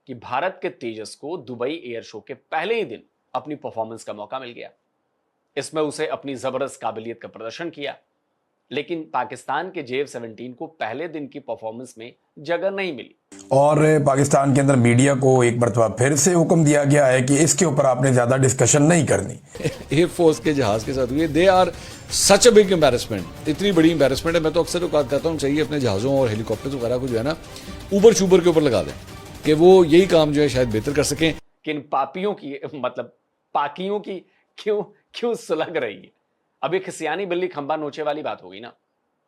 कि भारत के तेजस को दुबई एयर शो के पहले ही दिन अपनी परफॉर्मेंस का मौका मिल गया। इसमें उसे अपनी जबरदस्त काबिलियत का प्रदर्शन किया, लेकिन पाकिस्तान के JF-17 को पहले दिन की परफॉर्मेंस में जगह नहीं मिली। और पाकिस्तान के अंदर मीडिया को एक मरतबा फिर से हुक्म दिया गया है कि इसके ऊपर आपने ज्यादा डिस्कशन नहीं करनी। एयरफोर्स के जहाज के साथ हुई, they are such a big embarrassment, इतनी बड़ी एम्बैरेसमेंट है। मैं तो अक्सर कहता हूँ चाहिए अपने जहाज़ों और हेलीकॉप्टर्स वगैरह को जो है ना ऊबर शूबर के ऊपर लगा दें कि वो यही काम जो है शायद बेहतर कर सकें। कि इन पापियों की मतलब पाकियों की क्यों सुलग रही है। अब एक सियानी बिल्ली खंबा नोचे वाली बात होगी ना।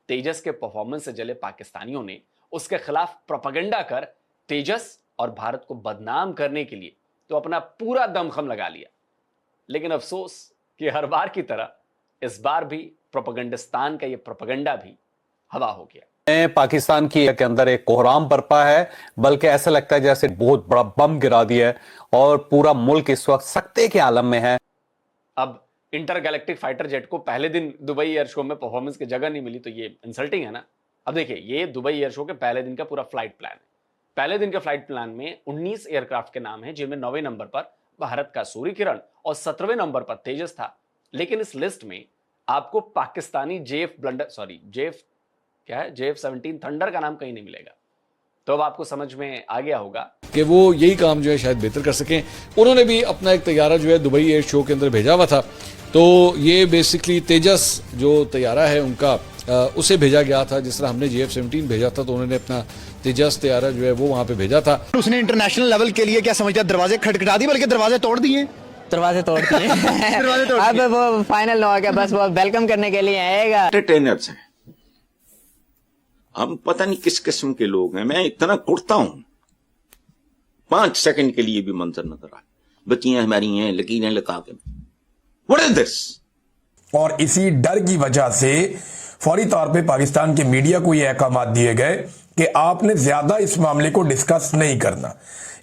तेजस के परफॉर्मेंस से जले पाकिस्तानियों ने उसके खिलाफ प्रोपेगेंडा कर तेजस और भारत को बदनाम करने के लिए तो अपना पूरा दमखम लगा लिया। लेकिन अफसोस कि हर बार की तरह इस बार भी प्रोपेगेंडिस्तान का ये प्रोपेगेंडा भी हवा हो गया। पाकिस्तान की के अंदर एक कोहराम बरपा है, बल्कि ऐसा लगता है जैसे बहुत बड़ा बम गिरा दिया है और पूरा मुल्क इस वक्त सख्ते के आलम में है। अब इंटरगैलेक्टिक फाइटर जेट को पहले दिन दुबई एयर शो में परफॉर्मेंस की जगह नहीं मिली तो ये इंसल्टिंग है ना। अब देखिए, ये दुबई एयर शो के पहले दिन का पूरा फ्लाइट प्लान है। पहले दिन के फ्लाइट प्लान में 19 एयरक्राफ्ट के नाम हैं, जिनमें 9वें नंबर पर भारत का सूर्य किरण और 17वें नंबर पर तेजस था। लेकिन इस लिस्ट में आपको पाकिस्तानी JF-17 थंडर का नाम कहीं नहीं मिलेगा। तो अब आपको समझ में आ गया होगा कि वो यही काम जो है शायद बेहतर कर सकें। उन्होंने भी अपना एक तैयारा जो है दुबई एयर शो के अंदर भेजा हुआ था। तो ये बेसिकली तेजस जो तैयारा है उनका उसे भेजा गया था। जिस तरह हमने JF-17 भेजा था तो उन्होंने अपना तेजस तैयारा जो है वो वहां पे भेजा था। उसने इंटरनेशनल लेवल के लिए क्या समझता, दरवाजे खटखटा दिए, बल्कि दरवाजे तोड़ दिए। दरवाजे तोड़ दिए अब वो फाइनल हो गया, बस वो वेलकम करने के लिए आएगा। एंटरटेनर्स हैं हम, पता नहीं किस किस्म के लोग हैं। मैं इतना कुड़ता हूं 5 सेकंड के लिए भी मंजर नजर आए, बच्चियां हमारी हैं लकीरें लगा के, व्हाट इज दिस। और इसी डर की वजह से फौरी तौर पे पाकिस्तान के मीडिया को ये अहकाम दिए गए कि आपने ज्यादा इस मामले को डिस्कस नहीं करना,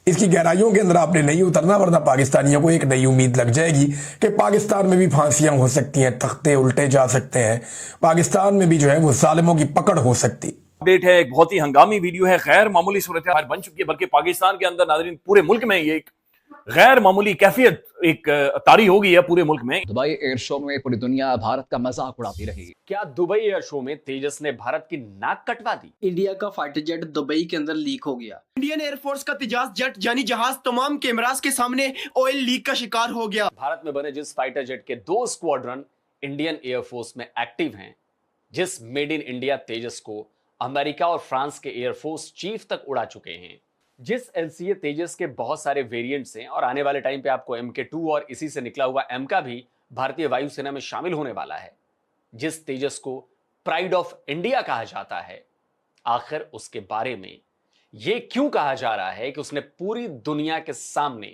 इसकी गहराइयों के अंदर आपने नहीं उतरना, वरना पाकिस्तानियों को एक नई उम्मीद लग जाएगी कि पाकिस्तान में भी फांसियां हो सकती हैं, तख्ते उल्टे जा सकते हैं, पाकिस्तान में भी जो है वो जालिमों की पकड़ हो सकती। अपडेट है, एक बहुत ही हंगामी वीडियो है, गैर मामूली सूरत हाल बन चुकी है, बल्कि पाकिस्तान के अंदर नाज़रीन पूरे मुल्क में ये एक गैर मामूली कैफियत एक तारी हो गई है पूरे मुल्क में। दुबई एयर शो में पूरी दुनिया भारत का मजाक उड़ाती रही। क्या दुबई एयर शो में तेजस ने भारत की नाक कटवा दी? इंडिया का फाइटर जेट दुबई के अंदर लीक हो गया। इंडियन एयरफोर्स का तेजस जेट यानी जहाज तमाम कैमरास के सामने ऑयल लीक का शिकार हो गया। भारत में बने जिस फाइटर जेट के 2 स्क्वाड्रन इंडियन एयरफोर्स में एक्टिव हैं, जिस मेड इन इंडिया तेजस को अमेरिका और फ्रांस के एयरफोर्स चीफ तक उड़ा चुके हैं, जिस LCA तेजस के बहुत सारे वेरिएंट्स हैं और आने वाले टाइम पे आपको MK2 और इसी से निकला हुआ M का भी भारतीय वायुसेना में शामिल होने वाला है, जिस तेजस को प्राइड ऑफ इंडिया कहा जाता है, आखिर उसके बारे में यह क्यों कहा जा रहा है कि उसने पूरी दुनिया के सामने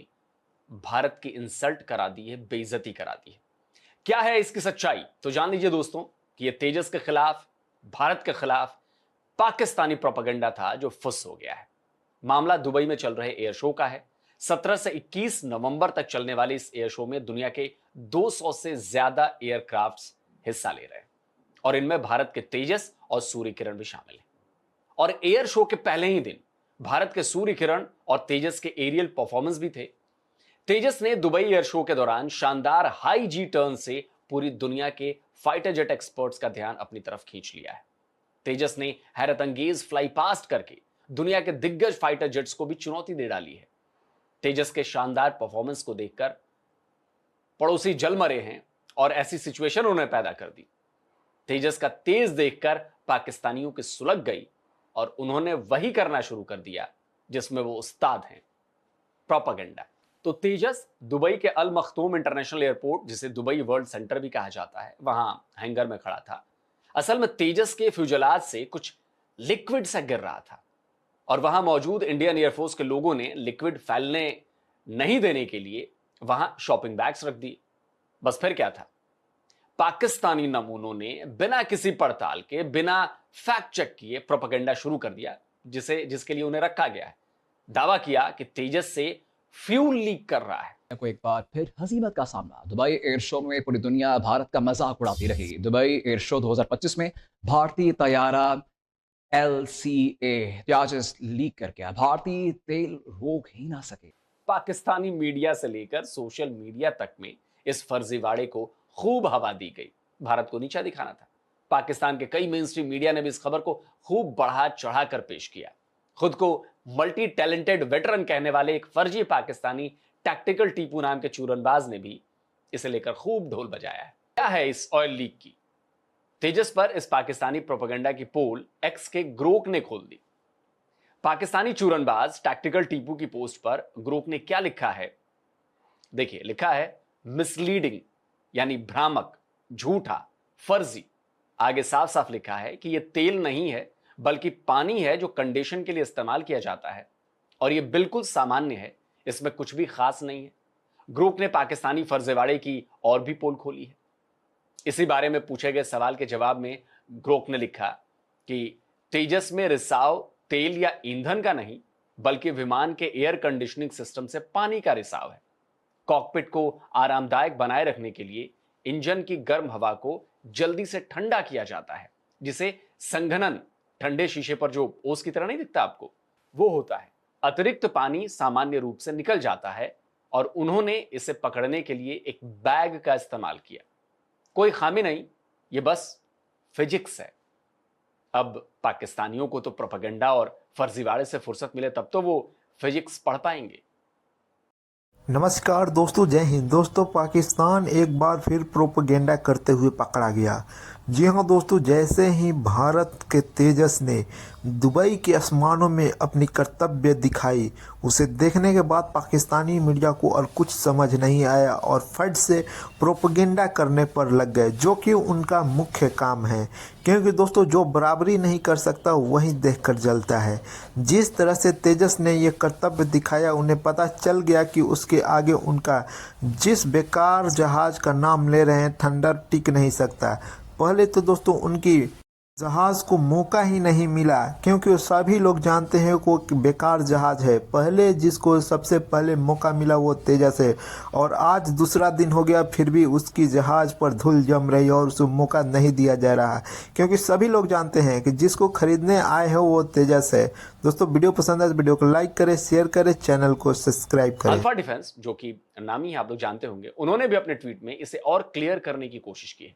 भारत की इंसल्ट करा दी है, बेइज्जती करा दी है? क्या है इसकी सच्चाई? तो जान लीजिए दोस्तों कि यह तेजस के खिलाफ, भारत के खिलाफ पाकिस्तानी प्रोपेगेंडा था जो फुस हो गया है। मामला दुबई में चल रहे एयर शो का है। 17 से 21 नवंबर तक चलने वाले इस एयर शो में दुनिया के 200 से ज्यादा एयरक्राफ्ट्स हिस्सा ले रहे हैं और इनमें भारत के तेजस और सूर्य किरण भी शामिल हैं। और एयर शो के पहले ही दिन भारत के सूर्य किरण और तेजस के एरियल परफॉर्मेंस भी थे। तेजस ने दुबई एयर शो के दौरान शानदार हाई जी टर्न से पूरी दुनिया के फाइटर जेट एक्सपर्ट्स का ध्यान अपनी तरफ खींच लिया है। तेजस ने हैरत अंगेज फ्लाई पास्ट करके दुनिया के दिग्गज फाइटर जेट्स को भी चुनौती दे डाली है। तेजस के शानदार परफॉर्मेंस को देखकर पड़ोसी जल मरे हैं और ऐसी सिचुएशन उन्होंने पैदा कर दी। तेजस का तेज देखकर पाकिस्तानियों की सुलग गई और उन्होंने वही करना शुरू कर दिया जिसमें वो उस्ताद हैं, प्रोपेगेंडा। तो तेजस दुबई के अल मखतूम इंटरनेशनल एयरपोर्ट, जिसे दुबई वर्ल्ड सेंटर भी कहा जाता है, वहां हैंगर में खड़ा था। असल में तेजस के फ्यूजलाज से कुछ लिक्विड सा गिर रहा था और वहां मौजूद इंडियन एयरफोर्स के लोगों ने लिक्विड फैलने नहीं देने के लिए वहां शॉपिंग बैग्स रख दिए। बस फिर क्या था, पाकिस्तानी नमूनों ने बिना किसी पड़ताल के, बिना फैक्ट चेक किए प्रोपेगेंडा शुरू कर दिया, जिसके लिए उन्हें रखा गया है। दावा किया कि तेजस से फ्यूल लीक कर रहा है। को एक बार फिर हजीमत का सामना। दुबई एयर शो में पूरी दुनिया भारत का मजाक उड़ाती रही। दुबई एयर शो 2025 में भारतीय तैयारा LCA तेजस लीक करके भारतीय तेल रोक ही ना सके। पाकिस्तानी मीडिया से लेकर सोशल मीडिया तक में इस फर्जीवाड़े को खूब हवा दी गई। भारत को नीचा दिखाना था। पाकिस्तान के कई मेन स्ट्रीम मीडिया ने भी इस खबर को खूब बढ़ा चढ़ाकर पेश किया। खुद को मल्टी टैलेंटेड वेटरन कहने वाले एक फर्जी पाकिस्तानी टैक्टिकल टीपू नाम के चूरनबाज ने भी इसे लेकर खूब ढोल बजाया है। क्या है इस ऑयल लीक की? तेजस पर इस पाकिस्तानी प्रोपेगेंडा की पोल एक्स के ग्रोक ने खोल दी। पाकिस्तानी चूरनबाज टैक्टिकल टीपू की पोस्ट पर ग्रोक ने क्या लिखा है देखिए। लिखा है मिसलीडिंग यानी भ्रामक, झूठा, फर्जी। आगे साफ साफ लिखा है कि यह तेल नहीं है बल्कि पानी है जो कंडीशन के लिए इस्तेमाल किया जाता है और यह बिल्कुल सामान्य है, इसमें कुछ भी खास नहीं है। ग्रुप ने पाकिस्तानी फर्जीवाड़े की और भी पोल खोली है। इसी बारे में पूछे गए सवाल के जवाब में ग्रोक ने लिखा कि तेजस में रिसाव तेल या ईंधन का नहीं बल्कि विमान के एयर कंडीशनिंग सिस्टम से पानी का रिसाव है। कॉकपिट को आरामदायक बनाए रखने के लिए इंजन की गर्म हवा को जल्दी से ठंडा किया जाता है, जिसे संघनन, ठंडे शीशे पर जो ओस की तरह नहीं दिखता आपको, वो होता है। अतिरिक्त पानी सामान्य रूप से निकल जाता है और उन्होंने इसे पकड़ने के लिए एक बैग का इस्तेमाल किया। कोई खामी नहीं, ये बस फिजिक्स है। अब पाकिस्तानियों को तो प्रोपेगेंडा और फर्जीवाड़े से फुर्सत मिले तब तो वो फिजिक्स पढ़ पाएंगे। नमस्कार दोस्तों, जय हिंद। दोस्तों, पाकिस्तान एक बार फिर प्रोपेगेंडा करते हुए पकड़ा गया। जी हाँ दोस्तों, जैसे ही भारत के तेजस ने दुबई के आसमानों में अपनी कर्तव्य दिखाई, उसे देखने के बाद पाकिस्तानी मीडिया को और कुछ समझ नहीं आया और फट से प्रोपेगेंडा करने पर लग गए, जो कि उनका मुख्य काम है। क्योंकि दोस्तों, जो बराबरी नहीं कर सकता वही देखकर जलता है। जिस तरह से तेजस ने ये कर्तव्य दिखाया, उन्हें पता चल गया कि उसके आगे उनका जिस बेकार जहाज का नाम ले रहे हैं थंडर टिक नहीं सकता। पहले तो दोस्तों उनकी जहाज़ को मौका ही नहीं मिला, क्योंकि सभी लोग जानते हैं वो बेकार जहाज़ है। पहले जिसको सबसे पहले मौका मिला वो तेजस है, और आज दूसरा दिन हो गया फिर भी उसकी जहाज़ पर धूल जम रही है और उसको मौका नहीं दिया जा रहा, क्योंकि सभी लोग जानते हैं कि जिसको खरीदने आए हैं वो तेजस है। दोस्तों, वीडियो पसंद आए वीडियो को लाइक करें, शेयर करें, चैनल को सब्सक्राइब करें। अल्फा डिफेंस, जो कि नामी है, आप लोग जानते होंगे, उन्होंने भी अपने ट्वीट में इसे और क्लियर करने की कोशिश की है।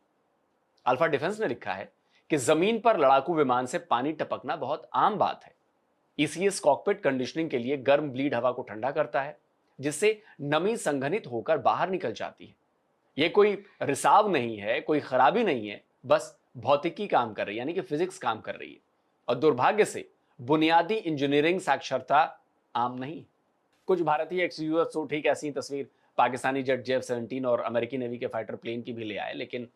अल्फा डिफेंस ने लिखा है कि जमीन पर लड़ाकू विमान से पानी टपकना बहुत आम बात है। ईसीएस कॉकपिट कंडीशनिंग के लिए गर्म ब्लीड हवा को ठंडा करता है, जिससे नमी संघनित होकर बाहर निकल जाती है। यह कोई रिसाव नहीं है, कोई खराबी नहीं है, बस भौतिकी काम कर रही है, यानी कि फिजिक्स काम कर रही है। और दुर्भाग्य से बुनियादी इंजीनियरिंग साक्षरता आम नहीं। कुछ भारतीय एक्सयूएस तो ठीक ऐसी तस्वीर पाकिस्तानी जेट JF-17 और अमेरिकी नेवी के फाइटर प्लेन की भी ले आए, लेकिन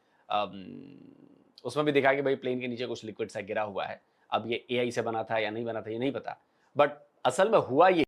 उसमें भी दिखा कि भाई प्लेन के नीचे कुछ लिक्विड सा गिरा हुआ है। अब ये AI से बना था या नहीं बना था ये नहीं पता, बट असल में हुआ ये